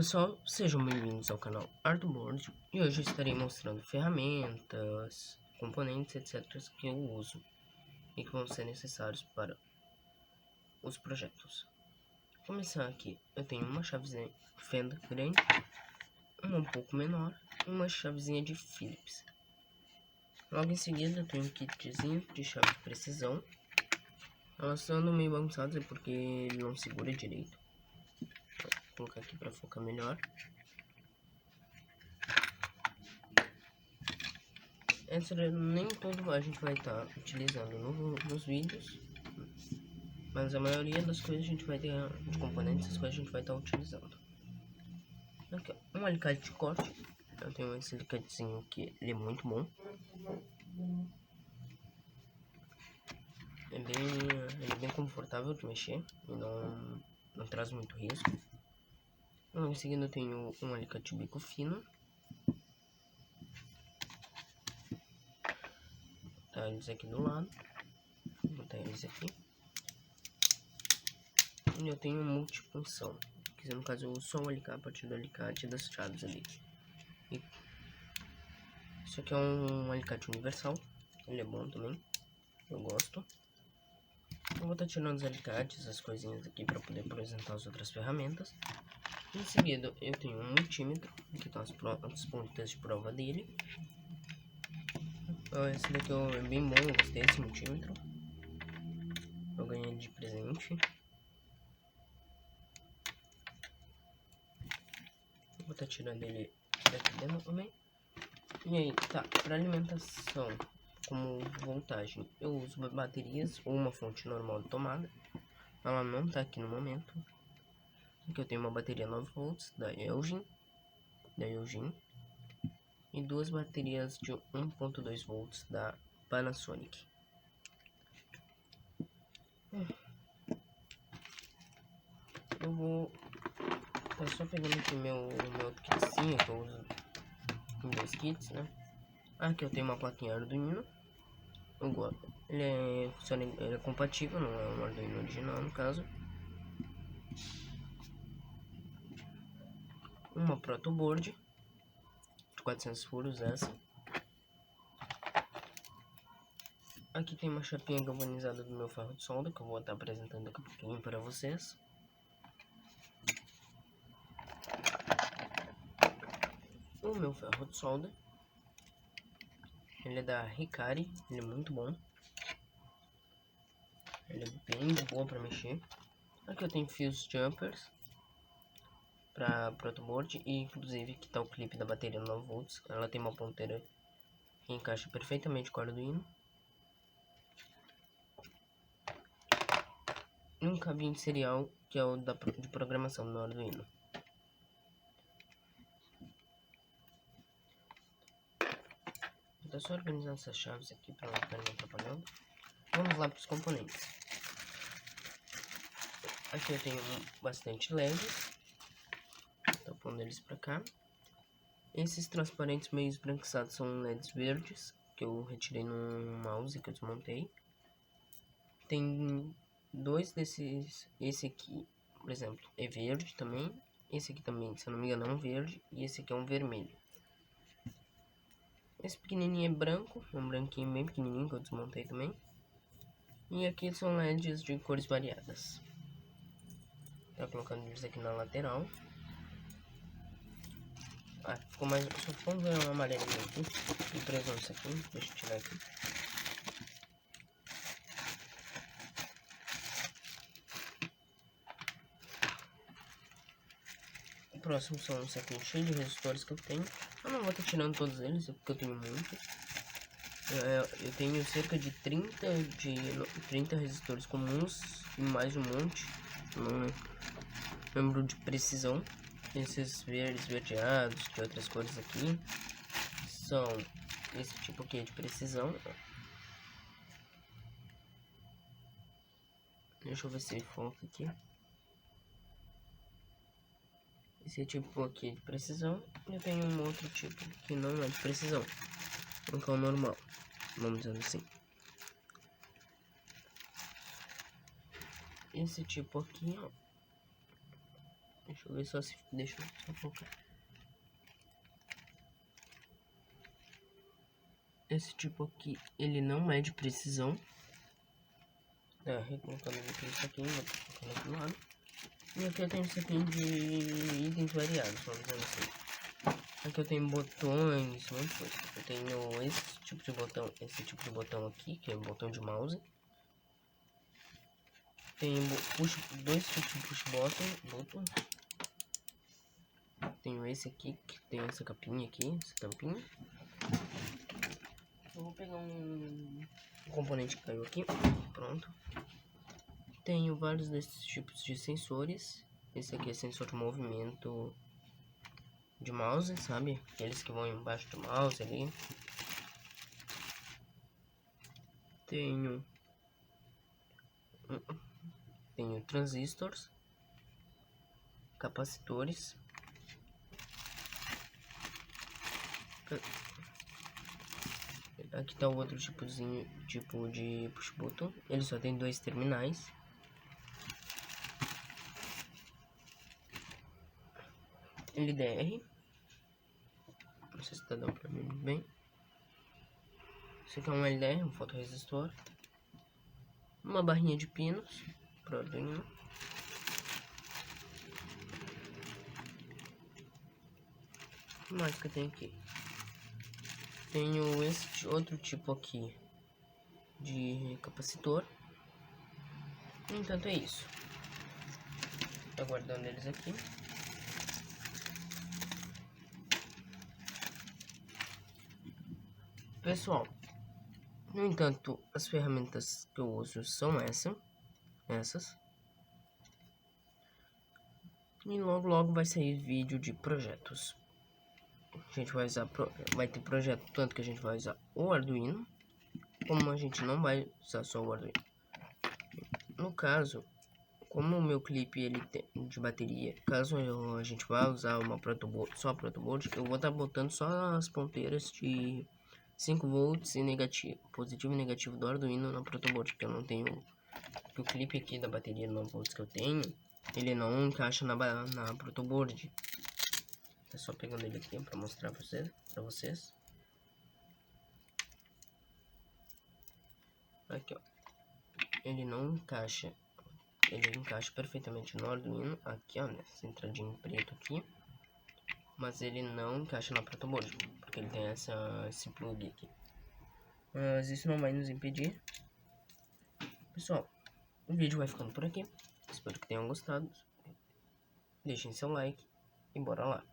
pessoal, sejam bem-vindos ao canal Artboard e hoje eu estarei mostrando ferramentas, componentes, etc. que eu uso e que vão ser necessários para os projetos. Começar aqui, eu tenho uma chavezinha fenda grande, uma um pouco menor e uma chavezinha de Phillips. Logo em seguida eu tenho um kitzinho de chave de precisão. Elas estão andando meio bagunçadas porque ele não segura direito. Vou colocar aqui para focar melhor. Essa nem todo a gente vai estar utilizando nos vídeos, mas a maioria das coisas a gente vai ter, de componentes, essas coisas a gente vai estar utilizando. Aqui, ó, um alicate de corte. Eu tenho esse alicatezinho que ele é muito bom. Ele é bem confortável de mexer e não traz muito risco. Logo em seguida eu tenho um alicate bico fino. Tá eles aqui do lado. Vou botar eles aqui. E eu tenho multifunção, que no caso eu uso só o alicate, a partir do alicate das chaves ali. E isso aqui é um alicate universal, ele é bom também, eu gosto. Eu vou estar tirando os alicates, as coisinhas aqui para poder apresentar as outras ferramentas. Em seguida eu tenho um multímetro, aqui estão as pontas de prova dele. Esse daqui é bem bom, eu gostei desse multímetro. Eu ganhei ele de presente. Vou estar tirando ele daqui dentro também. E aí, tá, para alimentação, como voltagem, eu uso baterias ou uma fonte normal de tomada. Ela não tá aqui no momento. Aqui eu tenho uma bateria 9 volts da Elgin, e duas baterias de 1.2 volts da Panasonic. Eu vou tá só pegando aqui meu outro kitzinho, que eu uso em 2 kits, né? Aqui eu tenho uma plaquinha Arduino. Ele é compatível, não é um Arduino original no caso. Uma protoboard de 400 furos essa. Aqui tem uma chapinha galvanizada do meu ferro de solda, que eu vou estar apresentando daqui a pouquinho para vocês. O meu ferro de solda, ele é da Hikari, ele é muito bom. Ele é bem de boa para mexer. Aqui eu tenho fios jumpers para protoboard e inclusive aqui está o clipe da bateria 9 volts. Ela tem uma ponteira que encaixa perfeitamente com o Arduino. E um cabinho de serial que é o de programação do Arduino. Vou só organizar essas chaves aqui para não ficarem me atrapalhando. Vamos lá para os componentes. Aqui eu tenho bastante LEDs. Estou pondo eles para cá. Esses transparentes meio esbranquiçados são LEDs verdes, que eu retirei no mouse que eu desmontei. Tem dois desses, esse aqui, por exemplo, é verde também. Esse aqui também, se eu não me engano, é um verde. E esse aqui é um vermelho. Esse pequenininho é branco, um branquinho bem pequenininho que eu desmontei também. E aqui são LEDs de cores variadas. Tá colocando eles aqui na lateral. Ficou mais, só ficou um amarelinho aqui. E preso isso aqui, deixa eu tirar aqui. O próximo são esse aqui, cheio de resistores que eu tenho. Eu não vou estar tirando todos eles, porque eu tenho muito. Eu tenho cerca de 30 resistores comuns e mais um monte. Não lembro de precisão. Esses verdes verdeados de outras cores aqui são esse tipo aqui de precisão. Deixa eu ver se foca aqui. Esse tipo aqui de precisão. Eu tenho um outro tipo que não é de precisão, que é o normal, vamos dizer assim. Esse tipo aqui, ó, Deixa eu ver só se... Deixa eu só focar. Esse tipo aqui, ele não é de precisão. Recolocando aqui isso aqui, vou colocando aqui do lado. E aqui eu tenho isso aqui de itens variados, vamos dizer assim. Aqui eu tenho botões, um monte de coisa. Eu tenho esse tipo de botão aqui, que é o botão de mouse. Tem dois tipos de push button. Tenho esse aqui, que tem essa capinha aqui, essa tampinha. Eu vou pegar um componente que caiu aqui, pronto. Tenho vários desses tipos de sensores. Esse aqui é sensor de movimento de mouse, sabe? Aqueles que vão embaixo do mouse ali. Tenho transistores, capacitores. Aqui tá o outro tipo de push button. Ele só tem 2 terminais. LDR. Não sei se tá dando pra mim bem. Esse aqui é um LDR, um fotorresistor. Uma barrinha de pinos pro Arduino. O que mais que eu tenho aqui? Tenho esse outro tipo aqui de capacitor. No entanto, é isso. Tô guardando eles aqui. Pessoal, no entanto, as ferramentas que eu uso são essas. E logo vai sair vídeo de projetos. A gente vai ter projeto tanto que a gente vai usar o Arduino, como a gente não vai usar só o Arduino. No caso, como o meu clipe ele tem de bateria, caso a gente vá usar só a protoboard, eu vou estar botando só as ponteiras de 5 volts e negativo, positivo e negativo do Arduino na protoboard, porque eu não tenho, porque o clipe aqui da bateria 9 volts que eu tenho, ele não encaixa na protoboard. É só pegando ele aqui para mostrar pra vocês. Aqui, ó. Ele não encaixa. Ele encaixa perfeitamente no Arduino. Aqui, ó, nessa entradinha preto aqui. Mas ele não encaixa na protoboard, porque ele tem esse plug aqui. Mas isso não vai nos impedir. Pessoal, o vídeo vai ficando por aqui. Espero que tenham gostado. Deixem seu like e bora lá.